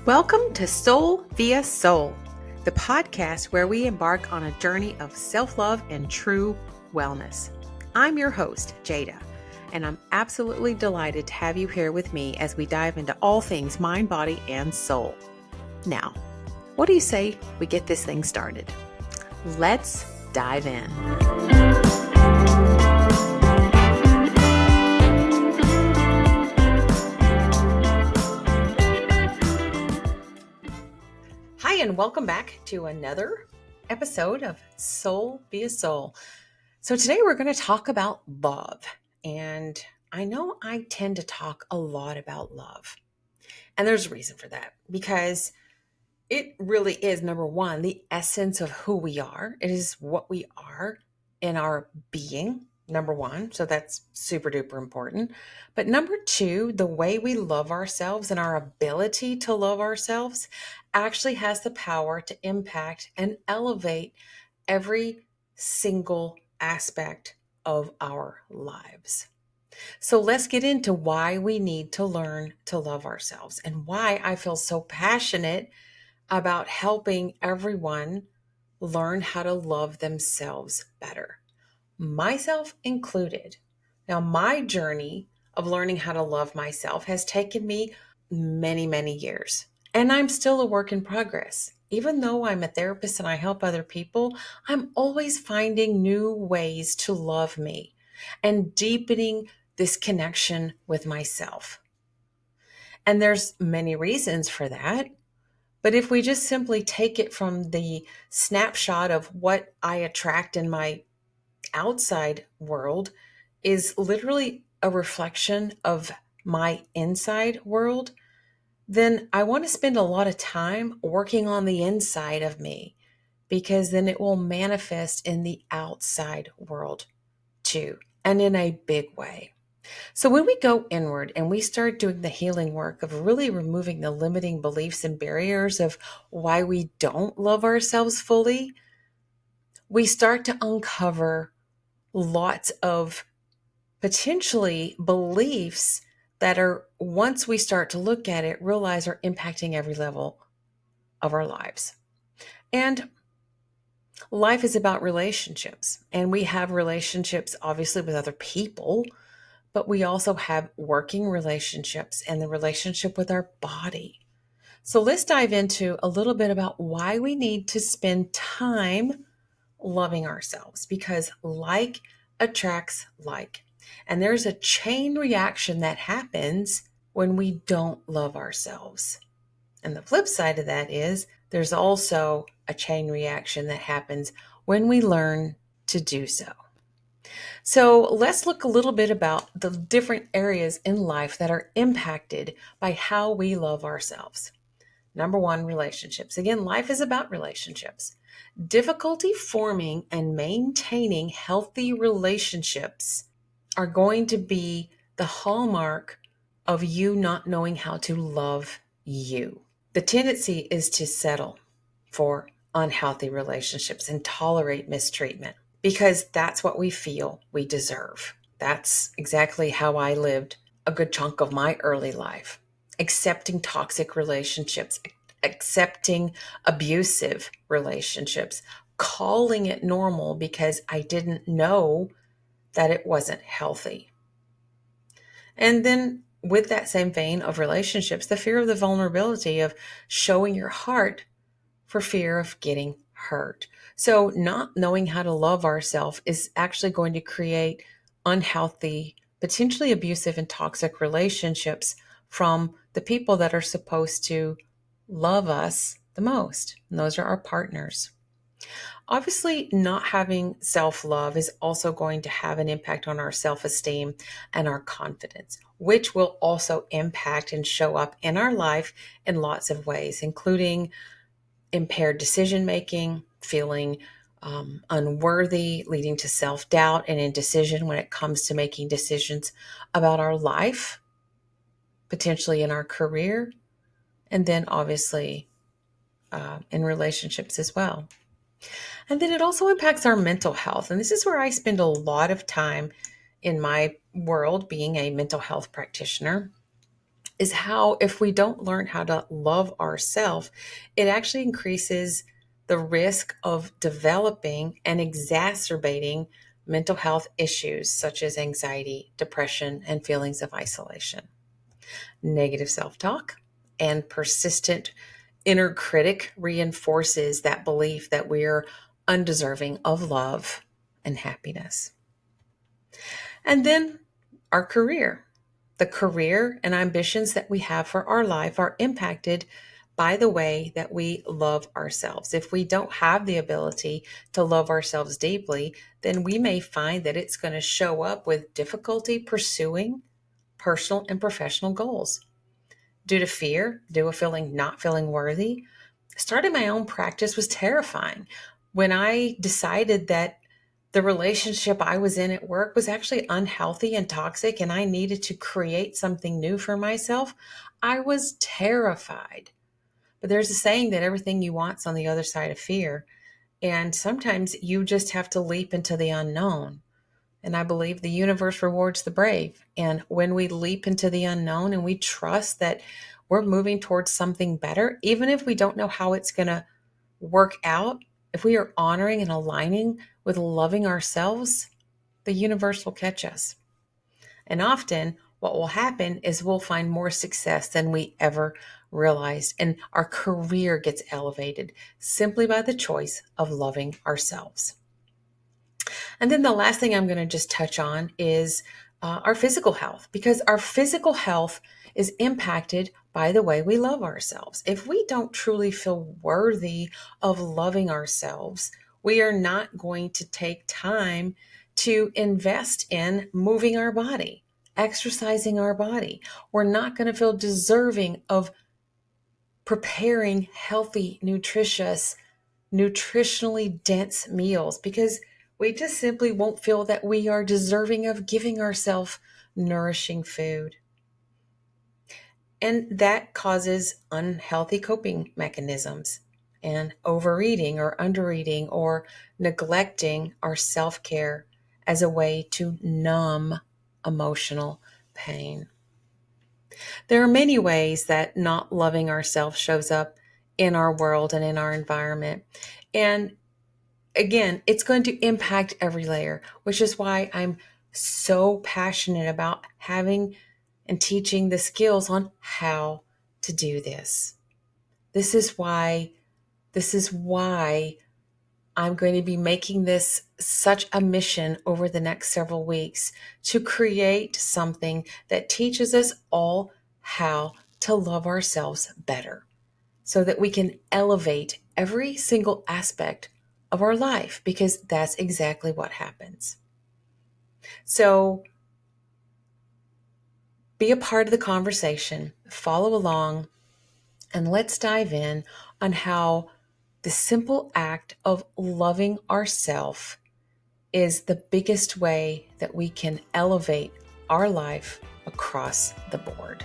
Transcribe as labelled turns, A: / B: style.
A: Welcome to Soul via Soul, the podcast where we embark on a journey of self-love and true wellness. I'm your host, Jada, and I'm absolutely delighted to have you here with me as we dive into all things mind, body, and soul. Now, what do you say we get this thing started? Let's dive in. Hi, and welcome back to another episode of Soul via Soul. So today we're going to talk about love. And I know I tend to talk a lot about love. And there's a reason for that, because it really is, number one, the essence of who we are. It is what we are in our being, number one. So that's super duper important. But number two, the way we love ourselves and our ability to love ourselves actually has the power to impact and elevate every single aspect of our lives. So let's get into why we need to learn to love ourselves and why I feel so passionate about helping everyone learn how to love themselves better, myself included. Now, my journey of learning how to love myself has taken me many, many years, and I'm still a work in progress. Even though I'm a therapist and I help other people, I'm always finding new ways to love me and deepening this connection with myself. And there's many reasons for that. But if we just simply take it from the snapshot of what I attract in my outside world is literally a reflection of my inside world, then I want to spend a lot of time working on the inside of me, because then it will manifest in the outside world too, and in a big way. So when we go inward and we start doing the healing work of really removing the limiting beliefs and barriers of why we don't love ourselves fully, we start to uncover lots of potentially beliefs that are, once we start to look at it, realize are impacting every level of our lives. And life is about relationships, and we have relationships obviously with other people, but we also have working relationships and the relationship with our body. So let's dive into a little bit about why we need to spend time loving ourselves, because like attracts like. And there's a chain reaction that happens when we don't love ourselves. And the flip side of that is there's also a chain reaction that happens when we learn to do so. So let's look a little bit about the different areas in life that are impacted by how we love ourselves. Number one, relationships. Again, life is about relationships. Difficulty forming and maintaining healthy relationships are going to be the hallmark of you not knowing how to love you. The tendency is to settle for unhealthy relationships and tolerate mistreatment, because that's what we feel we deserve. That's exactly how I lived a good chunk of my early life, accepting toxic relationships, accepting abusive relationships, calling it normal because I didn't know that it wasn't healthy. And then with that same vein of relationships, the fear of the vulnerability of showing your heart for fear of getting hurt. So not knowing how to love ourselves is actually going to create unhealthy, potentially abusive and toxic relationships from the people that are supposed to love us the most. And those are our partners. Obviously, not having self-love is also going to have an impact on our self-esteem and our confidence, which will also impact and show up in our life in lots of ways, including impaired decision-making, feeling unworthy, leading to self-doubt and indecision when it comes to making decisions about our life, potentially in our career, and then obviously in relationships as well. And then it also impacts our mental health. And this is where I spend a lot of time in my world, being a mental health practitioner, is how if we don't learn how to love ourselves, it actually increases the risk of developing and exacerbating mental health issues such as anxiety, depression, and feelings of isolation. Negative self talk and persistent inner critic reinforces that belief that we're undeserving of love and happiness. And then our career. The career and ambitions that we have for our life are impacted by the way that we love ourselves. If we don't have the ability to love ourselves deeply, then we may find that it's going to show up with difficulty pursuing personal and professional goals. Due to fear, due to feeling not feeling worthy, starting my own practice was terrifying. When I decided that the relationship I was in at work was actually unhealthy and toxic, and I needed to create something new for myself, I was terrified. But there's a saying that everything you want's on the other side of fear. And sometimes you just have to leap into the unknown. And I believe the universe rewards the brave. And when we leap into the unknown and we trust that we're moving towards something better, even if we don't know how it's going to work out, if we are honoring and aligning with loving ourselves, the universe will catch us. And often what will happen is we'll find more success than we ever realized, and our career gets elevated simply by the choice of loving ourselves. And then the last thing I'm going to just touch on is our physical health, because our physical health is impacted by the way we love ourselves. If we don't truly feel worthy of loving ourselves, we are not going to take time to invest in moving our body, exercising our body. We're not going to feel deserving of preparing healthy, nutritious, nutritionally dense meals because we just simply won't feel that we are deserving of giving ourselves nourishing food. And that causes unhealthy coping mechanisms and overeating or undereating or neglecting our self-care as a way to numb emotional pain. There are many ways that not loving ourselves shows up in our world and in our environment. And again, it's going to impact every layer, which is why I'm so passionate about having and teaching the skills on how to do this. This is why I'm going to be making this such a mission over the next several weeks to create something that teaches us all how to love ourselves better so that we can elevate every single aspect of our life, because that's exactly what happens. So be a part of the conversation, follow along, and let's dive in on how the simple act of loving ourselves is the biggest way that we can elevate our life across the board.